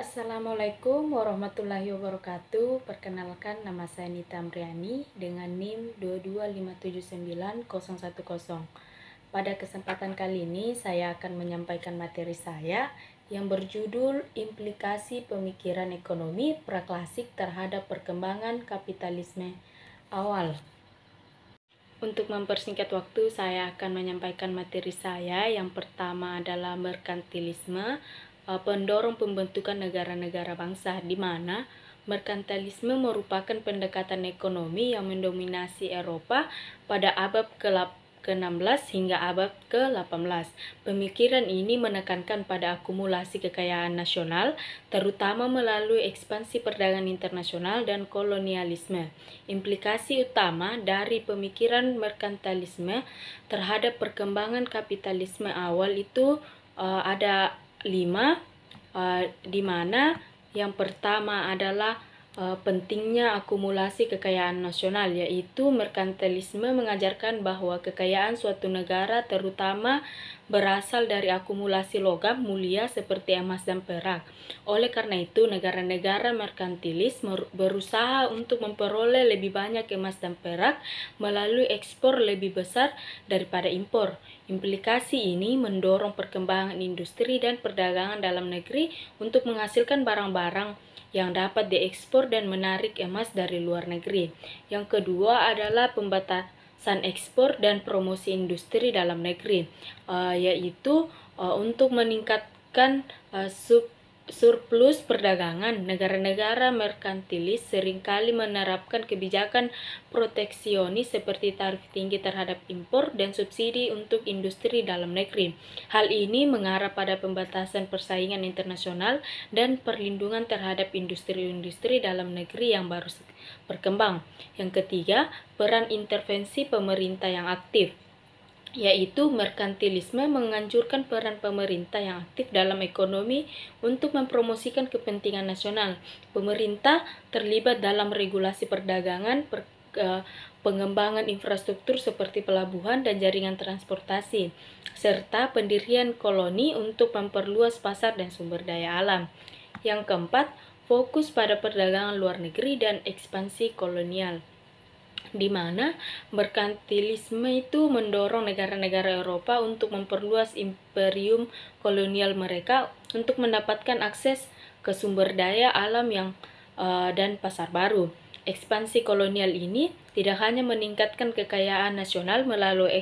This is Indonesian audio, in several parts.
Assalamualaikum warahmatullahi wabarakatuh. Perkenalkan, nama saya Nita Amriani dengan NIM 225791010. Pada kesempatan kali ini saya akan menyampaikan materi saya yang berjudul Implikasi Pemikiran Ekonomi Praklasik Terhadap Perkembangan Kapitalisme Awal. Untuk mempersingkat waktu, saya akan menyampaikan materi saya. Yang pertama adalah merkantilisme, pendorong pembentukan negara-negara bangsa, di mana merkantilisme merupakan pendekatan ekonomi yang mendominasi Eropa pada abad ke-16 hingga abad ke-18. Pemikiran ini menekankan pada akumulasi kekayaan nasional, terutama melalui ekspansi perdagangan internasional dan kolonialisme. Implikasi utama dari pemikiran merkantilisme terhadap perkembangan kapitalisme awal itu ada 5, di mana yang pertama adalah pentingnya akumulasi kekayaan nasional, yaitu merkantilisme mengajarkan bahwa kekayaan suatu negara terutama berasal dari akumulasi logam mulia seperti emas dan perak. Oleh karena itu, negara-negara merkantilis berusaha untuk memperoleh lebih banyak emas dan perak melalui ekspor lebih besar daripada impor. Implikasi ini mendorong perkembangan industri dan perdagangan dalam negeri untuk menghasilkan barang-barang yang dapat diekspor dan menarik emas dari luar negeri. Yang kedua adalah pembatasan ekspor dan promosi industri dalam negeri, yaitu untuk meningkatkan surplus perdagangan. Negara-negara merkantilis seringkali menerapkan kebijakan proteksionis seperti tarif tinggi terhadap impor dan subsidi untuk industri dalam negeri. Hal ini mengarah pada pembatasan persaingan internasional dan perlindungan terhadap industri-industri dalam negeri yang baru berkembang. Yang ketiga, peran intervensi pemerintah yang aktif, yaitu merkantilisme menganjurkan peran pemerintah yang aktif dalam ekonomi untuk mempromosikan kepentingan nasional. Pemerintah terlibat dalam regulasi perdagangan, pengembangan infrastruktur seperti pelabuhan dan jaringan transportasi, serta pendirian koloni untuk memperluas pasar dan sumber daya alam. Yang keempat, fokus pada perdagangan luar negeri dan ekspansi kolonial, di mana merkantilisme itu mendorong negara-negara Eropa untuk memperluas imperium kolonial mereka untuk mendapatkan akses ke sumber daya alam dan pasar baru. Ekspansi kolonial ini tidak hanya meningkatkan kekayaan nasional melalui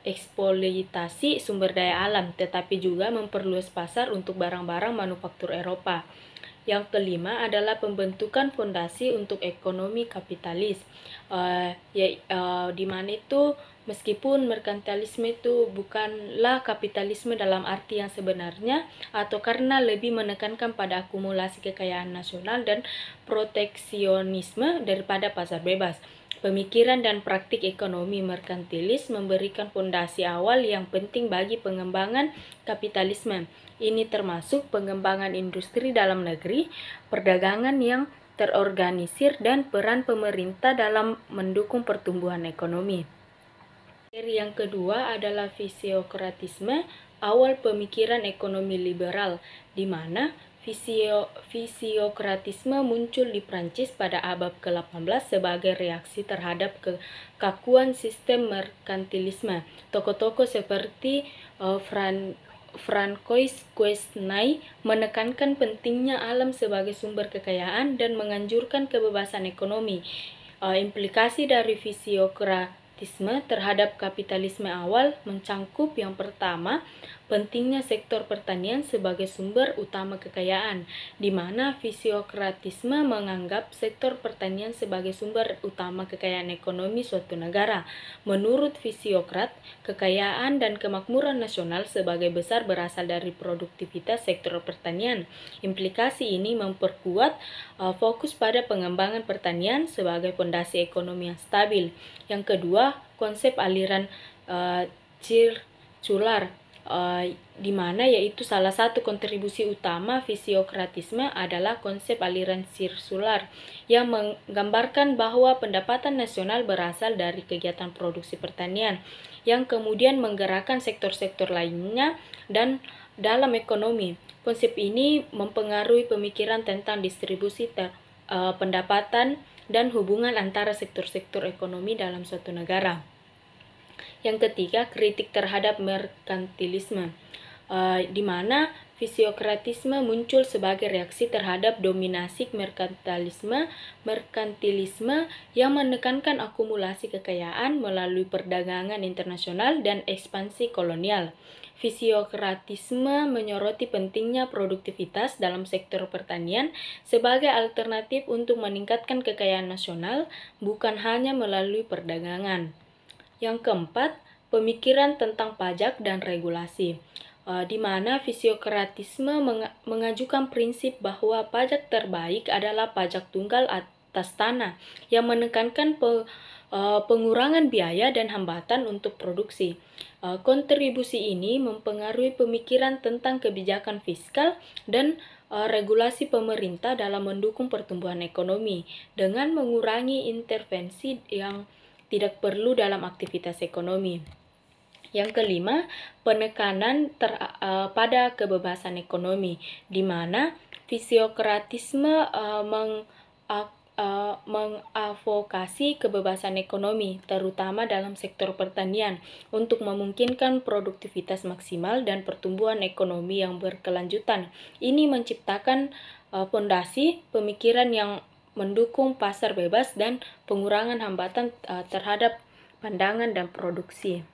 eksploitasi sumber daya alam, tetapi juga memperluas pasar untuk barang-barang manufaktur Eropa. Yang kelima adalah pembentukan fondasi untuk ekonomi kapitalis, di mana itu meskipun merkantilisme itu bukanlah kapitalisme dalam arti yang sebenarnya, atau karena lebih menekankan pada akumulasi kekayaan nasional dan proteksionisme daripada pasar bebas. Pemikiran dan praktik ekonomi merkantilis memberikan fondasi awal yang penting bagi pengembangan kapitalisme. Ini termasuk pengembangan industri dalam negeri, perdagangan yang terorganisir, dan peran pemerintah dalam mendukung pertumbuhan ekonomi. Yang kedua adalah fisiokratisme, awal pemikiran ekonomi liberal, di mana fisiokratisme muncul di Prancis pada abad ke-18 sebagai reaksi terhadap kekakuan sistem merkantilisme. Tokoh-tokoh seperti Francois Quesnay menekankan pentingnya alam sebagai sumber kekayaan dan menganjurkan kebebasan ekonomi. Implikasi dari fisiokratisme terhadap kapitalisme awal mencangkup yang pertama, pentingnya sektor pertanian sebagai sumber utama kekayaan, di mana fisiokratisme menganggap sektor pertanian sebagai sumber utama kekayaan ekonomi suatu negara. Menurut fisiokrat, kekayaan dan kemakmuran nasional sebagai besar berasal dari produktivitas sektor pertanian. Implikasi ini memperkuat fokus pada pengembangan pertanian sebagai fondasi ekonomi yang stabil. Yang kedua, konsep aliran sirkular, di mana yaitu salah satu kontribusi utama fisiokratisme adalah konsep aliran sirkular yang menggambarkan bahwa pendapatan nasional berasal dari kegiatan produksi pertanian yang kemudian menggerakkan sektor-sektor lainnya dan dalam ekonomi. Konsep ini mempengaruhi pemikiran tentang distribusi pendapatan dan hubungan antara sektor-sektor ekonomi dalam suatu negara. Yang ketiga, kritik terhadap merkantilisme, di mana fisiokratisme muncul sebagai reaksi terhadap dominasi merkantilisme yang menekankan akumulasi kekayaan melalui perdagangan internasional dan ekspansi kolonial. Fisiokratisme menyoroti pentingnya produktivitas dalam sektor pertanian sebagai alternatif untuk meningkatkan kekayaan nasional, bukan hanya melalui perdagangan. Yang keempat, pemikiran tentang pajak dan regulasi, di mana fisiokratisme mengajukan prinsip bahwa pajak terbaik adalah pajak tunggal atas tanah yang menekankan pengurangan biaya dan hambatan untuk produksi. Kontribusi ini mempengaruhi pemikiran tentang kebijakan fiskal dan regulasi pemerintah dalam mendukung pertumbuhan ekonomi dengan mengurangi intervensi yang tidak perlu dalam aktivitas ekonomi. Yang kelima, penekanan pada kebebasan ekonomi, di mana fisiokratisme mengadvokasi kebebasan ekonomi, terutama dalam sektor pertanian, untuk memungkinkan produktivitas maksimal dan pertumbuhan ekonomi yang berkelanjutan. Ini menciptakan fondasi pemikiran yang mendukung pasar bebas dan pengurangan hambatan terhadap pandangan dan produksi.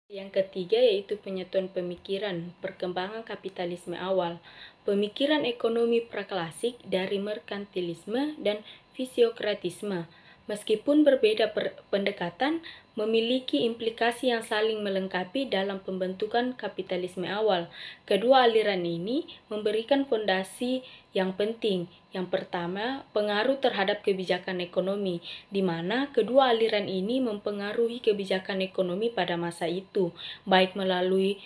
Yang ketiga yaitu penyatuan pemikiran, perkembangan kapitalisme awal, pemikiran ekonomi praklasik dari merkantilisme dan fisiokratisme. Meskipun berbeda pendekatan, memiliki implikasi yang saling melengkapi dalam pembentukan kapitalisme awal. Kedua aliran ini memberikan fondasi yang penting. Yang pertama, pengaruh terhadap kebijakan ekonomi, di mana kedua aliran ini mempengaruhi kebijakan ekonomi pada masa itu, baik melalui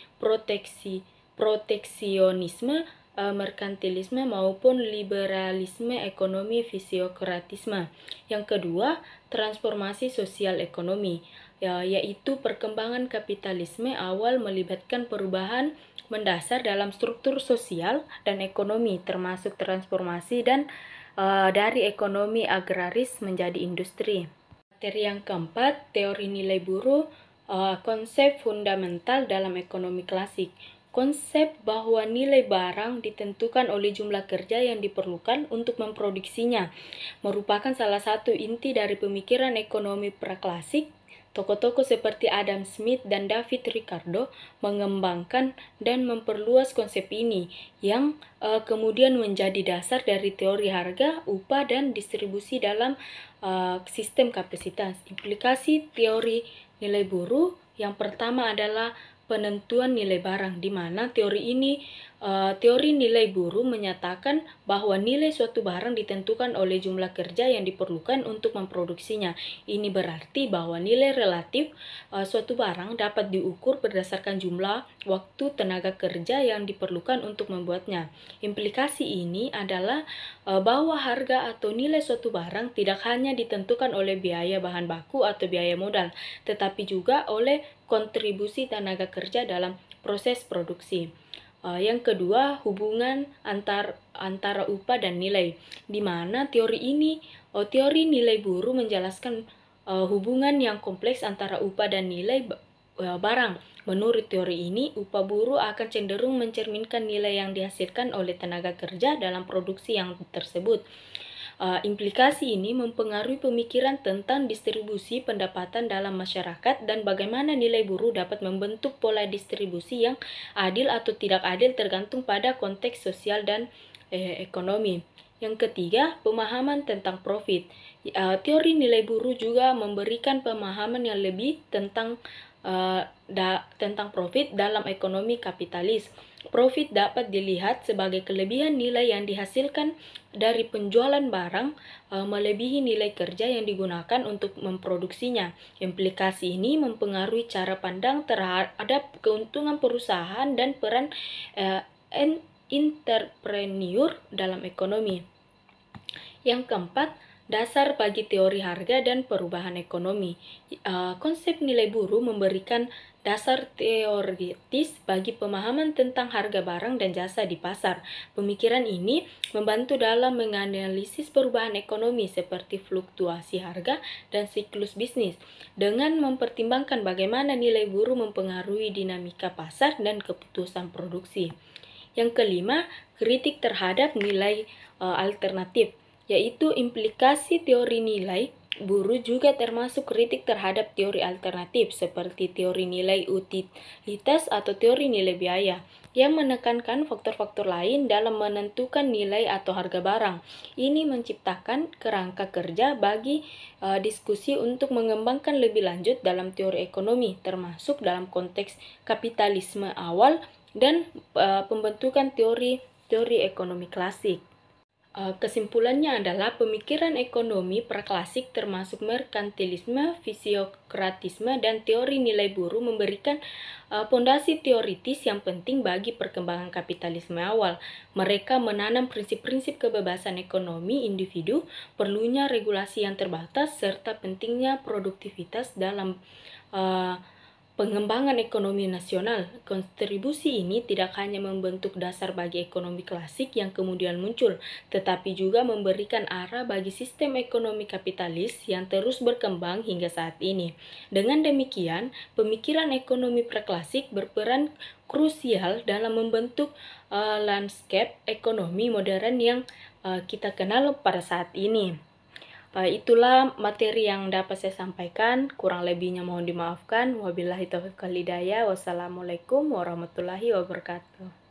proteksionisme, merkantilisme maupun liberalisme ekonomi fisiokratisme. Yang kedua, transformasi sosial ekonomi, yaitu perkembangan kapitalisme awal melibatkan perubahan mendasar dalam struktur sosial dan ekonomi, termasuk transformasi dari ekonomi agraris menjadi industri. Materi yang keempat, teori nilai buruh, konsep fundamental dalam ekonomi klasik. Konsep bahwa nilai barang ditentukan oleh jumlah kerja yang diperlukan untuk memproduksinya merupakan salah satu inti dari pemikiran ekonomi praklasik. Tokoh-tokoh seperti Adam Smith dan David Ricardo mengembangkan dan memperluas konsep ini yang kemudian menjadi dasar dari teori harga, upah, dan distribusi dalam sistem kapasitas. Implikasi teori nilai buruh yang pertama adalah penentuan nilai barang, di mana teori nilai buruh menyatakan bahwa nilai suatu barang ditentukan oleh jumlah kerja yang diperlukan untuk memproduksinya. Ini berarti bahwa nilai relatif suatu barang dapat diukur berdasarkan jumlah waktu tenaga kerja yang diperlukan untuk membuatnya. Implikasi ini adalah bahwa harga atau nilai suatu barang tidak hanya ditentukan oleh biaya bahan baku atau biaya modal, tetapi juga oleh kontribusi tenaga kerja dalam proses produksi. Yang kedua, hubungan antara upah dan nilai, di mana teori nilai buruh menjelaskan hubungan yang kompleks antara upah dan nilai barang. Menurut teori ini, upah buruh akan cenderung mencerminkan nilai yang dihasilkan oleh tenaga kerja dalam produksi yang tersebut. Implikasi ini mempengaruhi pemikiran tentang distribusi pendapatan dalam masyarakat dan bagaimana nilai buruh dapat membentuk pola distribusi yang adil atau tidak adil tergantung pada konteks sosial dan ekonomi. Yang ketiga, pemahaman tentang profit. Teori nilai buruh juga memberikan pemahaman yang lebih tentang profit dalam ekonomi kapitalis. Profit dapat dilihat sebagai kelebihan nilai yang dihasilkan dari penjualan barang melebihi nilai kerja yang digunakan untuk memproduksinya. Implikasi ini mempengaruhi cara pandang terhadap keuntungan perusahaan dan peran entrepreneur dalam ekonomi. Yang keempat, Dasar bagi teori harga dan perubahan ekonomi. Konsep nilai buruh memberikan dasar teoritis bagi pemahaman tentang harga barang dan jasa di pasar. Pemikiran ini membantu dalam menganalisis perubahan ekonomi seperti fluktuasi harga dan siklus bisnis, dengan mempertimbangkan bagaimana nilai buruh mempengaruhi dinamika pasar dan keputusan produksi. Yang kelima, kritik terhadap nilai alternatif, yaitu implikasi teori nilai buruh juga termasuk kritik terhadap teori alternatif seperti teori nilai utilitas atau teori nilai biaya yang menekankan faktor-faktor lain dalam menentukan nilai atau harga barang. Ini menciptakan kerangka kerja bagi diskusi untuk mengembangkan lebih lanjut dalam teori ekonomi, termasuk dalam konteks kapitalisme awal dan pembentukan teori ekonomi klasik. Kesimpulannya adalah pemikiran ekonomi praklasik termasuk merkantilisme, fisiokratisme, dan teori nilai buruh memberikan fondasi teoritis yang penting bagi perkembangan kapitalisme awal. Mereka menanam prinsip-prinsip kebebasan ekonomi individu, perlunya regulasi yang terbatas, serta pentingnya produktivitas dalam pengembangan ekonomi nasional. Kontribusi ini tidak hanya membentuk dasar bagi ekonomi klasik yang kemudian muncul, tetapi juga memberikan arah bagi sistem ekonomi kapitalis yang terus berkembang hingga saat ini. Dengan demikian, pemikiran ekonomi praklasik berperan krusial dalam membentuk landscape ekonomi modern yang kita kenal pada saat ini. Itulah materi yang dapat saya sampaikan. Kurang lebihnya mohon dimaafkan. Wabillahi taufiq wal hidayah. Wassalamualaikum warahmatullahi wabarakatuh.